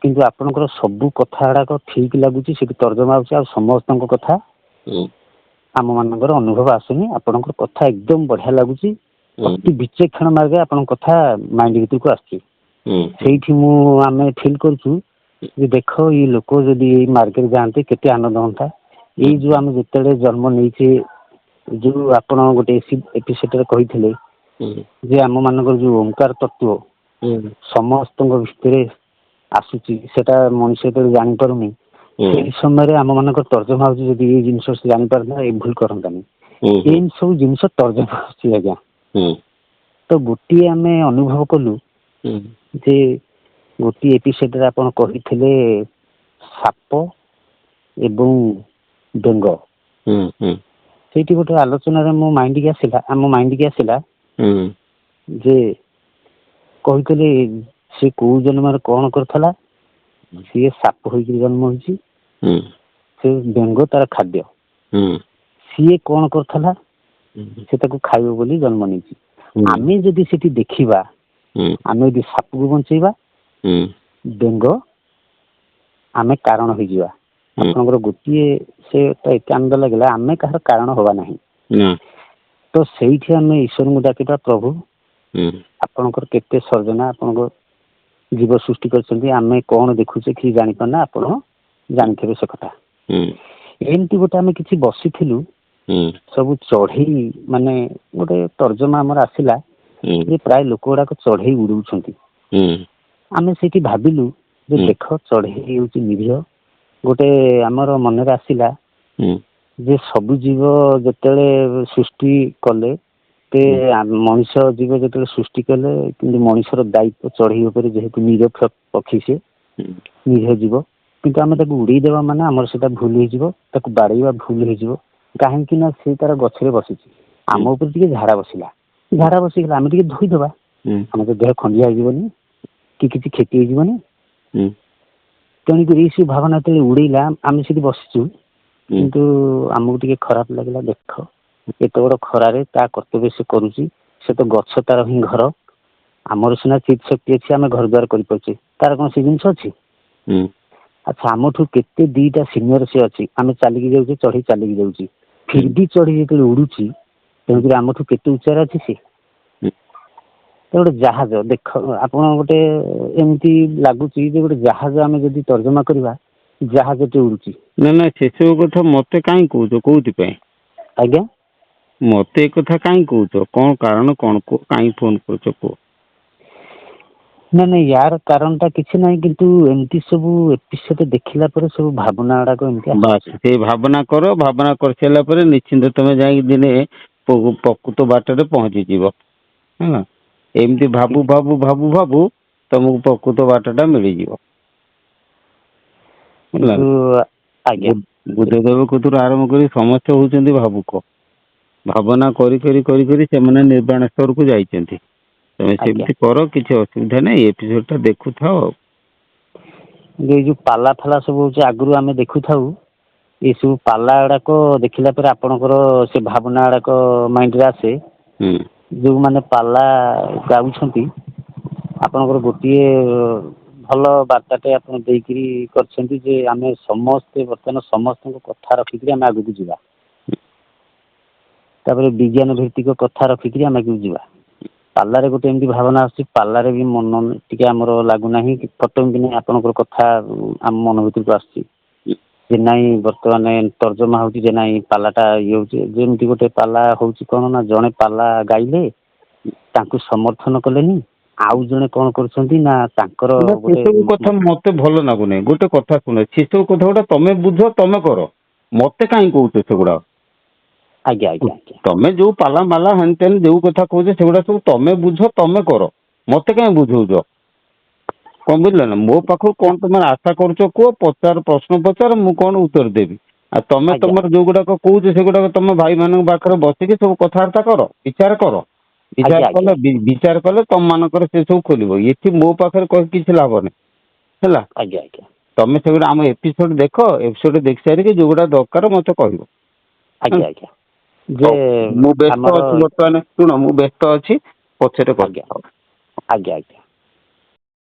କିନ୍ତୁ ଆପଣଙ୍କର ସବୁ କଥା ଗୁଡାକ ଠିକ ଲାଗୁଛି, ସେଠି ତର୍ଜମା ହଉଛି, ଆଉ ସମସ୍ତଙ୍କ କଥା ଆମ ମାନଙ୍କର ଅନୁଭବ ଆସୁନି। ଆପଣଙ୍କର କଥା ଏକଦମ ବଢିଆ ଲାଗୁଛି, ଅତି ବିଚକ୍ଷଣ ମାର୍ଗରେ ଆପଣଙ୍କ କଥା ମାଇଣ୍ଡ ଭିତରକୁ ଆସୁଛି। ସେଇଠି ଆମେ ଫିଲ୍ କରୁଛୁ ଯେ ଦେଖ ଏଇ ଲୋକ ଯଦି ଏଇ ମାର୍ଗରେ ଯାଆନ୍ତେ କେତେ ଆନନ୍ଦ ହୁଅନ୍ତା। ଏଇ ଯୋଉ ଆମେ ଯେତେବେଳେ ଜନ୍ମ ନେଇଛେ, ଯୋଉ ଆପଣ ଗୋଟେ ଏପିସୋଡରେ କହିଥିଲେ ଯେ ଆମ ମାନଙ୍କର ଯୋଉ ଓଙ୍କାର ତତ୍ଵ ସମସ୍ତଙ୍କ ଭିତରେ ଆସୁଛି, ସେଟା ମଣିଷ ଯେତେବେଳେ ଜାଣିପାରୁନି, ସେଇ ସମୟରେ ଆମ ମାନଙ୍କର ତର୍ଜମା ହଉଛି ଯଦି ଏଇ ଜିନିଷ ସେ ଜାଣିପାରନ୍ତା ଏଇ ଭୁଲ କରନ୍ତାନି। ଏଇ ସବୁ ଜିନିଷ ତର୍ଜମା ହଉଛି ଆଜ୍ଞା। ତ ଗୋଟିଏ ଆମେ ଅନୁଭବ କଲୁ ଯେ ଗୋଟିଏ ଏପିସୋଡରେ ଆପଣ କହିଥିଲେ ସାପ ଏବଂ ବେଙ୍ଗ, ସେଇଠି ଗୋଟେ ଆଲୋଚନାରେ ଆମ ମାଇଣ୍ଡକି ଆସିଲା ଯେ କହିଥିଲେ ସେ କୋଉ ଜନ୍ମରେ କଣ କରିଥିଲା, ସିଏ ସାପ ହେଇକି ଜନ୍ମ ହେଇଛି, ସେ ବେଙ୍ଗ ତାର ଖାଦ୍ୟ, ସିଏ କଣ କରିଥିଲା, ସେ ତାକୁ ଖାଇବ ବୋଲି ଜନ୍ମ ନେଇଛି। ଆମେ ଯଦି ସେଠି ଦେଖିବା, ଆମେ ଯଦି ସାପକୁ ବଞ୍ଚେଇବା, ବେଙ୍ଗ ଆମେ କାରଣ ହେଇଯିବା। ଆପଣଙ୍କର ଗୋଟିଏ ସେ ଏତେ ଆନନ୍ଦ ଲାଗିଲା, ଆମେ କାହାର କାରଣ ହବା ନାହିଁ। ତ ସେଇଠି ଆମେ ଈଶ୍ୱରଙ୍କୁ ଡାକିବା, ପ୍ରଭୁ ଆପଣଙ୍କର କେତେ ସର୍ଜନା, ଆପଣଙ୍କ ଜୀବ ସୃଷ୍ଟି କରିଛନ୍ତି, ଆମେ କଣ ଦେଖୁଛେ କି ଜାଣିପାରୁନା, ଆପଣ ଜାଣିଥିବେ ସେ କଥା। ଏମିତି ଗୋଟେ ଆମେ କିଛି ବସିଥିଲୁ, ସବୁ ଚଢେଇ ମାନେ ଗୋଟେ ତର୍ଜମା ଆମର ଆସିଲା ଯେ ପ୍ରାୟ ଲୋକ ଗୁଡାକ ଚଢେଇ ଉଡଉଛନ୍ତି। ଆମେ ସେଇଠି ଭାବିଲୁ ଯେ ଦେଖ ଚଢେଇ ହେଉଛି ନିରୀହ। ଗୋଟେ ଆମର ମନରେ ଆସିଲା ଯେ ସବୁ ଜୀବ ଯେତେବେଳେ ସୃଷ୍ଟି କଲେ, ମଣିଷ ଜୀବ ଯେତେବେଳେ ସୃଷ୍ଟି କଲେ, କିନ୍ତୁ ମଣିଷର ଦାୟିତ୍ୱ ଚଢେଇ ଉପରେ, ଯେହେତୁ ନିରକ୍ଷ ପକ୍ଷୀ, ସେ ନିରୀହ ଜୀବ, କିନ୍ତୁ ଆମେ ତାକୁ ଉଡେଇ ଦେବା ମାନେ ଆମର ସେଟା ଭୁଲ ହେଇଯିବ, ତାକୁ ବାଡେଇବା ଭୁଲ ହେଇଯିବ। କାହିଁକି ନା ସେ ତାର ଗଛରେ ବସିଛି, ଆମ ଉପରେ ଟିକେ ଝାଡା ବସିଗଲା, ଆମେ ଟିକେ ଧୋଇଦବା, ଆମ ଦେହ ଖଣ୍ଡିଆ ହେଇଯିବନି କି କିଛି କ୍ଷତି ହେଇଯିବନି। ତେଣୁକରି ଏଇ ସବୁ ଭାବନା ଯେତେବେଳେ ଉଡେଇଲା, ଆମେ ସେଠି ବସିଛୁ, କିନ୍ତୁ ଆମକୁ ଟିକେ ଖରାପ ଲାଗିଲା। ଦେଖ ଏତେ ବଡ ଖରାରେ ତା କର୍ତ୍ତବ୍ୟ ସେ କରୁଛି, ସେ ତ ଗଛ ତାର ହିଁ ଘର। ଆମର ସିନା ଚିତ ଶକ୍ତି ଅଛି, ଆମେ ଘର ଦ୍ୱାର କରିପାରୁଛେ, ତାର କଣ ସେ ଜିନିଷ ଅଛି? ଆଚ୍ଛା, ଆମଠୁ କେତେ ଦିଟା ସିନିୟର ସେ ଅଛି, ଆମେ ଚାଲିକି ଯାଉଛେ, ଚଢେଇ ଚାଲିକି ଯାଉଛି, ଫିର ବି ଚଢେଇ ଯେତେବେଳେ ଉଡୁଛି, ତେଣୁକରି ଆମଠୁ କେତେ ଉଚ୍ଚାରେ ଅଛି ସେ। ଗୋଟେ ଜାହାଜ ଦେଖ, ଆପଣ ଗୋଟେ ଏମିତି ଲାଗୁଛି ଯେ ଗୋଟେ ଜାହାଜ ଆମେ ଯଦି ତର୍ଜମା କରିବା, ଜାହାଜଟେ ଉଡୁଛି। ନା ସେସବୁ କଥା ମତେ କାହିଁ କହୁଛ, କୋଉଥିପାଇଁ? ଆଜ୍ଞା, ମତେ ଏ କଥା କାହିଁ କହୁଛ, କଣ କାରଣ, କଣ କାହିଁ ଫୋନ କରୁଛ କୁହ? ନାଇଁ ୟାର କାରଣଟା କିଛି ନାହିଁ, କିନ୍ତୁ ଏମିତି ସବୁ ଏପିସୋଡ ଦେଖିଲା ପରେ ସବୁ ଭାବନା ଗୁଡାକ ଏମିତି ବାସ୍, ସେଇ ଭାବନା କର। ଭାବନା କରିସାରିଲା ପରେ ନିଶ୍ଚିନ୍ତ ତମେ ଯାଇକି ଦିନେ ପ୍ରକୃତ ବାଟରେ ପହଞ୍ଚିଯିବ ହେଲା। ଏମିତି ଭାବୁ ତମକୁ ପ୍ରକୃତ ବାଟଟା ମିଳିଯିବ ହେଲା। ବୁଦ୍ଧଦେବ କତରୁ ଆରମ୍ଭ କରି ସମସ୍ତେ ହଉଛନ୍ତି ଭାବୁକ। ଭାବନା କରି ସେମାନେ ନିର୍ବାଣ ସ୍ତରକୁ ଯାଇଛନ୍ତି। ତମେ ସେମିତି କର, କିଛି ଅସୁବିଧା ନାହିଁ। ଏପିସୋଡ ଟା ଦେଖୁଥାଅ। ଏଇ ଯୋଉ ପାଲା ଫାଲା ସବୁ ହଉଛି, ଆଗରୁ ଆମେ ଦେଖୁଥାଉ, ଏସବୁ ପାଲା ଗୁଡାକ ଦେଖିଲା ପରେ ଆପଣଙ୍କର ସେ ଭାବନା ଗୁଡାକ ମାଇଣ୍ଡରେ ଆସେ। ଯୋଉମାନେ ପାଲା ଗାଉଛନ୍ତି, ଆପଣଙ୍କର ଗୋଟିଏ ଭଲ ବାର୍ତ୍ତାଟେ ଆପଣ ଦେଇକିରି କରିଛନ୍ତି ଯେ ଆମେ ସମସ୍ତେ ବର୍ତ୍ତମାନ ସମସ୍ତଙ୍କ କଥା ରଖିକିରି ଆମେ ଆଗକୁ ଯିବା। ତାପରେ ବିଜ୍ଞାନ ଭିତ୍ତିକ କଥା ରଖିକିରି ଆମେ ଆଗକୁ ଯିବା। ପାଲାରେ ଗୋଟେ ଏମିତି ଭାବନା ଆସୁଛି, ପାଲାରେ ବି ମନ ଟିକେ ଆମର ଲାଗୁନାହିଁ, ଫଟୋ ବି ନାହିଁ। ଆପଣଙ୍କର କଥା ଆମ ମନ ଭିତରକୁ ଆସୁଛି ଯେ ନାଇଁ, ବର୍ତ୍ତମାନ ତର୍ଜମା ହଉଛି ଯେ ନାଇଁ ପାଲାଟା ଇଏ ହଉଛି। ଯେମିତି ଗୋଟେ ପାଲା ହଉଛି କଣ ନା, ଜଣେ ପାଲା ଗାଇଲେ ତାଙ୍କୁ ସମର୍ଥନ କଲେନି, ଆଉ ଜଣେ କଣ କରୁଛନ୍ତି ନା ତାଙ୍କର ସେସବୁ କଥା ମତେ ଭଲ ଲାଗୁନାହିଁ। ଗୋଟେ କଥା ଶୁଣ, ସେସବୁ କଥା ଗୁଡା ତମେ ବୁଝ, ତମେ କର, ମତେ କାହିଁ କହୁଛ ସେଗୁଡା? ଆଜ୍ଞା ଆଜ୍ଞା ଆଜ୍ଞା, ତମେ ଯୋଉ ପାଲା ମାଲା ହେନ ତେନ ଯୋଉ କଥା କହୁଛ, ସେଗୁଡା ସବୁ ତମେ ବୁଝ, ତମେ କର, ମତେ କାହିଁ ବୁଝଉଛ? କଣ ବୁଝିଲ ନା? ମୋ ପାଖରୁ କଣ ତମେ ଆଶା କରୁଛ କୁହ, ପ୍ରଶ୍ନ ପଚାର, ମୁଁ କଣ ଉତ୍ତର ଦେବି। ଆଉ ତମେ ତମର ଯୋଉ ଗୁଡାକ କହୁଛ, ସେଗୁଡାକ ତମ ଭାଇ ମାନଙ୍କ ପାଖରେ ବସିକି ସବୁ କଥାବାର୍ତ୍ତା କର, ବିଚାର କର। ବିଚାର କଲେ ତମ ମାନଙ୍କର ସେ ସବୁ ଖୋଲିବ। ଏଠି ମୋ ପାଖରେ କହି କିଛି ଲାଭ ନାହିଁ ହେଲା। ତମେ ସେଗୁଡା ଆମ ଏପିସୋଡ ଦେଖ, ଏପିସୋଡ ଦେଖି ସାରିକି ଯୋଉଗୁଡା ଦରକାର ମତେ କହିବ। ମୁଁ ବ୍ୟସ୍ତ ଅଛି ବର୍ତ୍ତମାନ, ଶୁଣ, ମୁଁ ବ୍ୟସ୍ତ ଅଛି, ପଛରେ କଥା ହବା। ଆଜ୍ଞା ଆଜ୍ଞା।